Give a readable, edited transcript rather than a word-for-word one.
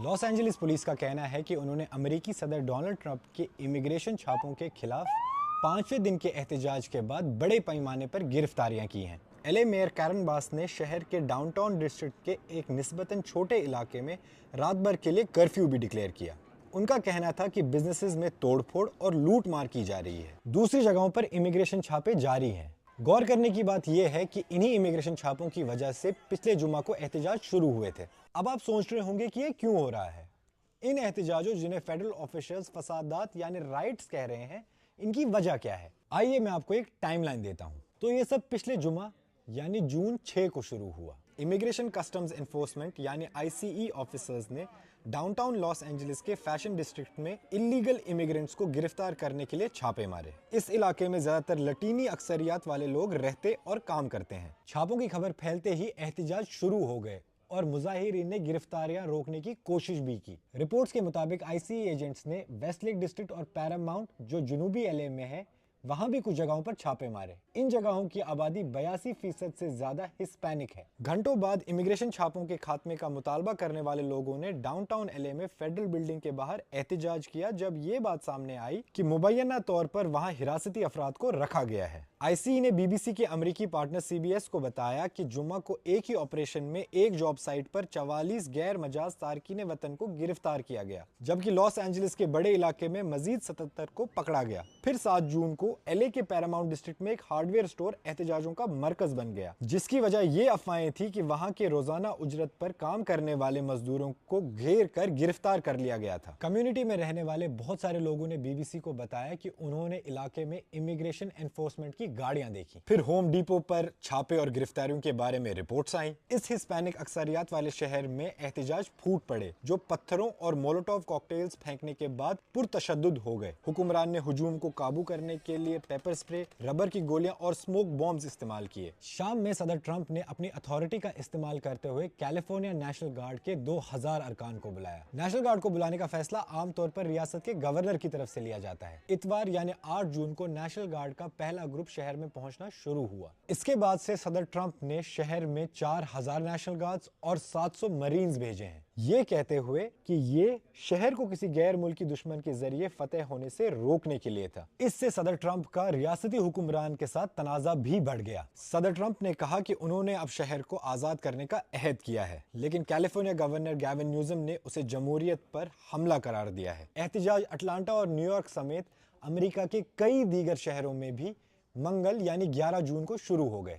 Los Angeles police का कहना है कि उन्होंने अमेरिकी सदर डोनाल्ड ट्रंप के इमिग्रेशन छापों के खिलाफ 5वें दिन के एहतजाज के बाद बड़े पैमाने पर गिरफ्तारियां की हैं। एलए मेयर कैरन बास ने शहर के डाउनटाउन डिस्ट्रिक्ट के एक निस्बतन छोटे इलाके में रात भर के लिए कर्फ्यू भी डिक्लेयर किया। उनका कहना था कि बिजनेसेस में तोड़फोड़ और लूट मार की जा रही है। दूसरी जगहों पर इमिग्रेशन छापे जारी हैं। गौर करने की बात यह है कि इन्हीं इमिग्रेशन छापों की वजह से पिछले जुमा को एहतजाज शुरू हुए थे। अब आप सोच रहे होंगे कि ये क्यों हो रहा है। इन एहतजाजों, जिन्हें फेडरल ऑफिशियल्स फसादात यानी राइट्स कह रहे हैं, इनकी वजह क्या है? आइए मैं आपको एक टाइमलाइन देता हूं। तो ये सब पिछले जुमा यानी जून 6 को शुरू हुआ। इमिग्रेशन कस्टम्स एनफोर्समेंट यानी आईसीई ऑफिसर्स ने डाउनटाउन लॉस एंजलिस के फैशन डिस्ट्रिक्ट में इलीगल इमिग्रेंट्स को गिरफ्तार करने के लिए छापे मारे। इस इलाके में ज्यादातर लटीनी अक्सरियत वाले लोग रहते और काम करते हैं। छापों की खबर फैलते ही एहतजाज शुरू हो गए और मुजाहिरीन ने गिरफ्तारियां रोकने की कोशिश भी की। रिपोर्ट्स के मुताबिक आईसीई एजेंट्स ने वेस्टलेक डिस्ट्रिक्ट और पैरामाउंट, जो जुनूबी एलए में है, वहां भी कुछ जगहों पर छापे मारे। इन जगहों की आबादी 82% से ज्यादा हिस्पैनिक है। घंटों बाद इमिग्रेशन छापों के खात्मे का मुतालबा करने वाले लोगों ने डाउनटाउन एलए में फेडरल बिल्डिंग के बाहर एहतजाज किया जब ये बात सामने आई कि मुबैना तौर पर वहां हिरासती अफराद को रखा गया है। आईसीई ने बीबीसी के अमेरिकी पार्टनर सीबीएस को बताया कि जुम्मा को एक ही ऑपरेशन में एक जॉब साइट पर 44 गैर मजाज तारकीन वतन को गिरफ्तार किया गया, जबकि लॉस एंजलिस के बड़े इलाके में मजीद 77 को पकड़ा गया। फिर 7 जून को एलए के पैरामाउंट डिस्ट्रिक्ट में एक हार्डवेयर स्टोर एहतजाजों का मरकज बन गया, जिसकी वजह ये अफवाहें थी कि वहां के रोजाना उजरत पर काम करने वाले मजदूरों को घेर कर गिरफ्तार कर लिया गया था। कम्युनिटी में रहने वाले बहुत सारे लोगों ने बीबीसी को बताया कि उन्होंने इलाके में इमिग्रेशन एनफोर्समेंट की गाड़ियां देखी। फिर होम डिपो पर छापे और गिरफ्तारियों के बारे में रिपोर्ट्स आईं। इस हिस्पैनिक अक्सरियत वाले शहर में एहतजाज फूट पड़े, जो पत्थरों और मोलोटोव कॉकटेल्स फेंकने के बाद पुरतशद्दुद हो गए। हुक्मरान ने हुजूम को काबू करने के लिए पेपर स्प्रे, रबर की गोलियां और स्मोक बॉम्ब्स इस्तेमाल किए। शाम में सदर ट्रंप ने अपनी अथॉरिटी का इस्तेमाल करते हुए कैलिफोर्निया नेशनल गार्ड के 2000 अरकान को बुलाया। नेशनल गार्ड को बुलाने का फैसला आमतौर पर रियासत के गवर्नर की तरफ से लिया जाता है। इतवार यानी 8 जून को नेशनल गार्ड का पहला ग्रुप शहर में पहुंचना शुरू हुआ। इसके बाद से सदर ट्रंप ने शहर में 4000 नेशनल गार्ड्स और 700 मरीन्स भेजे हैं, ये कहते हुए कि ये शहर को किसी गैर मुल्की दुश्मन के जरिए फतेह होने से रोकने के लिए था। इससे सदर ट्रंप का रियासती हुक्मरान के साथ तनाजा भी बढ़ गया। सदर ट्रंप ने कहा कि उन्होंने अब शहर को आजाद करने का अहद किया है, लेकिन कैलिफोर्निया गवर्नर गैविन न्यूसम ने उसे जमहूरियत पर हमला करार दिया है। एहतजाज अटलांटा और न्यूयॉर्क समेत अमेरिका के कई दीगर शहरों में भी मंगल यानी 11 जून को शुरू हो गए।